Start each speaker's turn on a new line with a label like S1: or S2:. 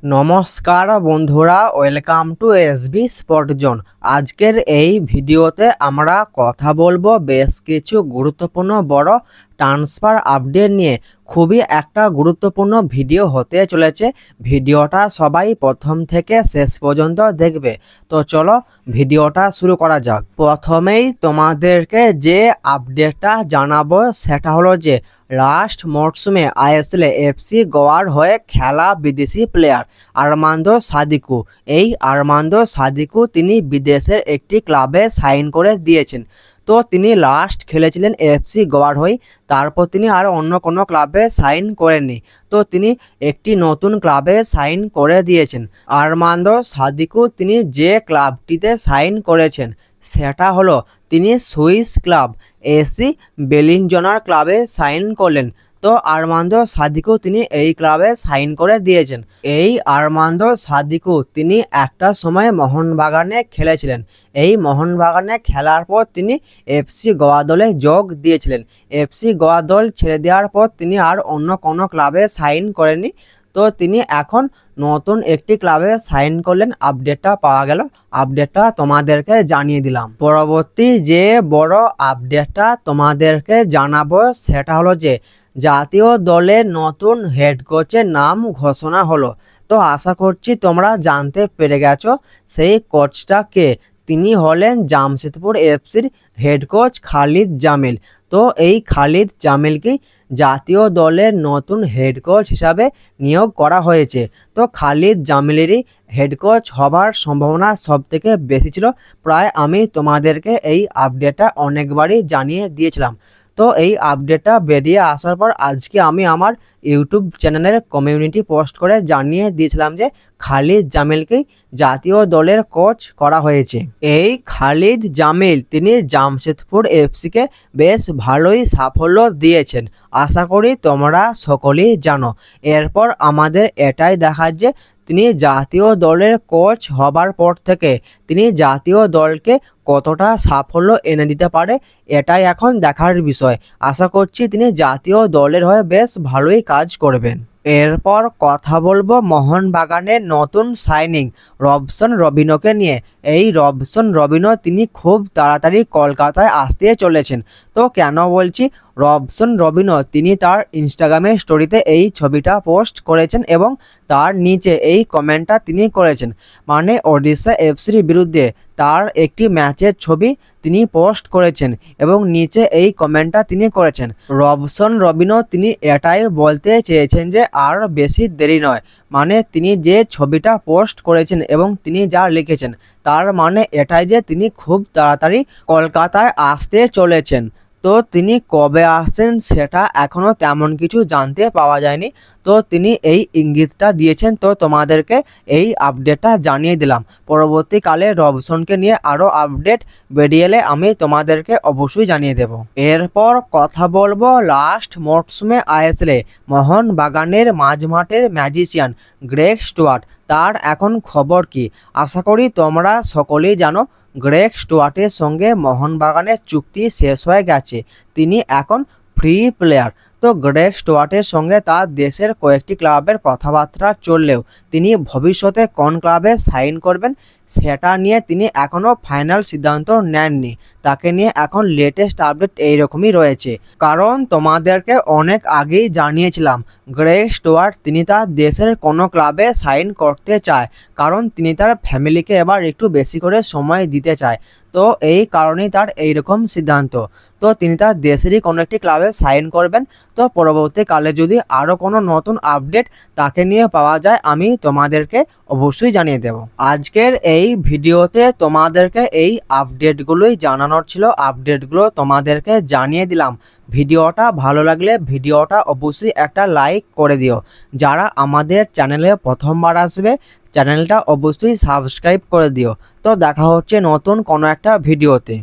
S1: নমস্কার বন্ধুরা, welcome to SB spot zone. আজকের এই ভিডিওতে আমরা কথা বলবো বেশ কিছু গুরুত্বপূর্ণ বড় ট্রান্সফার আপডেট নিয়ে। খুবই একটা গুরুত্বপূর্ণ ভিডিও হতে চলেছে। ভিডিওটা সবাই প্রথম থেকে শেষ পর্যন্ত দেখবে। তো চলো ভিডিওটা শুরু করা যাক। প্রথমেই তোমাদেরকে যে আপডেটটা জানাবো সেটা হলো যে লাস্ট মরশুমে আইএসএল এফসি গোয়ার হয়ে খেলা বিদেশি প্লেয়ার আরমান্দো সাদিকু। এই আরমান্দো সাদিকু তিনি বিদেশের একটি ক্লাবে সাইন করে দিয়েছেন। তো তিনি লাস্ট খেলেছিলেন এফসি গোয়ার হয়ে, তারপর তিনি আর অন্য কোনো ক্লাবে সাইন করেননি। তো তিনি একটি নতুন ক্লাবে সাইন করে দিয়েছেন। আরমান্দো সাদিকু তিনি যে ক্লাবটিতে সাইন করেছেন সেটা হলো তিনি সুইস ক্লাব এসি বেলিনজনার ক্লাবে সাইন করলেন। তো আরমান্দো সাদিকু তিনি এই ক্লাবে সাইন করে দিয়েছেন। এই আরমান্দো সাদিকু তিনি একটা সময় মোহনবাগানে খেলেছিলেন। এই মোহনবাগানে খেলার পর তিনি এফসি গোয়া দলে যোগ দিয়েছিলেন। এফসি গোয়া দল ছেড়ে দেওয়ার পর তিনি আর অন্য কোনো ক্লাবে সাইন করেননি। তো তিনি এখন নতুন একটি ক্লাবে সাইন করলেন। আপডেটটা পাওয়া গেল, আপডেটটা তোমাদেরকে জানিয়ে দিলাম। পরবর্তী যে বড় আপডেটটা তোমাদেরকে জানাবো সেটা হলো যে জাতীয় দলের নতুন হেড কোচের নাম ঘোষণা হলো। তো আশা করছি তোমরা জানতে পেরে গেছো সেই কোচটা কে। তিনি হলেন জামশেদপুর এফসির হেড কোচ খালিদ জামিল। তো এই খালিদ জামিলকে জাতীয় দলের নতুন হেড কোচ হিসাবে নিয়োগ করা হয়েছে। তো খালিদ জামিলেরই হেড কোচ হবার সম্ভাবনা সবথেকে বেশি ছিল। প্রায় আমি তোমাদেরকে এই আপডেটটা অনেকবারই জানিয়ে দিয়েছিলাম। তো এই আপডেটটা বেরিয়ে আসার পর আজকে আমি আমার ইউটিউব চ্যানেলের কমিউনিটি পোস্ট করে জানিয়ে দিয়েছিলাম যে খালিদ জামিলকেই জাতীয় দলের কোচ করা হয়েছে। এই খালিদ জামিল তিনি জামশেদপুর এফসিকে বেশ ভালোই সাফল্য দিয়েছেন, আশা করি তোমরা সকলেই জানো। এরপর আমাদের এটাই দেখার যে তিনি জাতীয় দলের কোচ হবার পর থেকে তিনি জাতীয় দলকে কতটা সাফল্য এনে দিতে পারে, এটাই এখন দেখার বিষয়। আশা করছি তিনি জাতীয় দলের হয়ে বেশ ভালোই কাজ করবেন। এরপর কথা বলবো মোহনবাগানের নতুন সাইনিং রবসন রবিনোকে নিয়ে। এই রবসন রবিনো তিনি খুব তাড়াতাড়ি কলকাতায় আসতে চলেছেন। তো কেন বলছি, রবসন রবিনো তিনি তার ইনস্টাগ্রামের স্টোরিতে এই ছবিটা পোস্ট করেছেন এবং তার নিচে এই কমেন্টটা তিনি করেছেন, মানে ওডিশা এফসির বিরুদ্ধে তার একটি ম্যাচের ছবি তিনি পোস্ট করেছেন এবং নিচে এই কমেন্টটা তিনি করেছেন। রবসন রবিনো তিনি এটাই বলতে চেয়েছেন যে আর বেশি দেরি নয়, মানে তিনি যে ছবিটা পোস্ট করেছেন এবং তিনি যা লিখেছেন তার মানে এটাই যে তিনি খুব তাড়াতাড়ি কলকাতায় আসতে চলেছেন। তো তিনি কবে আসছেন সেটা এখনও তেমন কিছু জানতে পাওয়া যায়নি। তো তিনি এই ইঙ্গিতটা দিয়েছেন। তো তোমাদেরকে এই আপডেটটা জানিয়ে দিলাম। পরবর্তীকালে রবসনকে নিয়ে আরও আপডেট বেরিয়ে এলে আমি তোমাদেরকে অবশ্যই জানিয়ে দেব। এরপর কথা বলবো লাস্ট মরশুমে আইএসএলে মোহনবাগানের মাঝমাঠের ম্যাজিশিয়ান গ্রেগ স্টুয়ার্ট, তার এখন খবর কি। আশা করি তোমরা সকলেই জানো গ্রেগ স্টুয়ার্টের সঙ্গে মোহনবাগানের চুক্তি শেষ হয়ে গেছে, তিনি এখন ফ্রি প্লেয়ার। তো গ্রেগ স্টুয়ার্টের সঙ্গে তার দেশের কয়েকটি ক্লাবের কথাবার্তা চললেও তিনি ভবিষ্যতে কোন ক্লাবে সাইন করবেন সেটা নিয়ে তিনি এখনও ফাইনাল সিদ্ধান্ত নেননি। তাকে নিয়ে এখন লেটেস্ট আপডেট এইরকমই রয়েছে। কারণ তোমাদেরকে অনেক আগেই জানিয়েছিলাম গ্রেগ স্টুয়ার্ট তিনি তার দেশের কোনো ক্লাবে সাইন করতে চায়, কারণ তিনি তার ফ্যামিলিকে এবার একটু বেশি করে সময় দিতে চায়। তো এই কারণেই তার এইরকম সিদ্ধান্ত। তো তিনি তার দেশেরই কোনো একটি ক্লাবে সাইন করবেন। তো পরবর্তীকালে যদি আরও কোনো নতুন আপডেট তাকে নিয়ে পাওয়া যায় আমি তোমাদেরকে অবশ্যই জানিয়ে দেব। আজকের এই ভিডিওতে তোমাদেরকে এই আপডেটগুলোই জানানোর ছিল, আপডেটগুলো তোমাদেরকে জানিয়ে দিলাম। ভিডিওটা ভালো লাগলে ভিডিওটা অবশ্যই একটা লাইক করে দিও। যারা আমাদের চ্যানেলে প্রথমবার আসবে চ্যানেলটা অবশ্যই সাবস্ক্রাইব করে দিও। তো দেখা হচ্ছে নতুন কোনো একটা ভিডিওতে।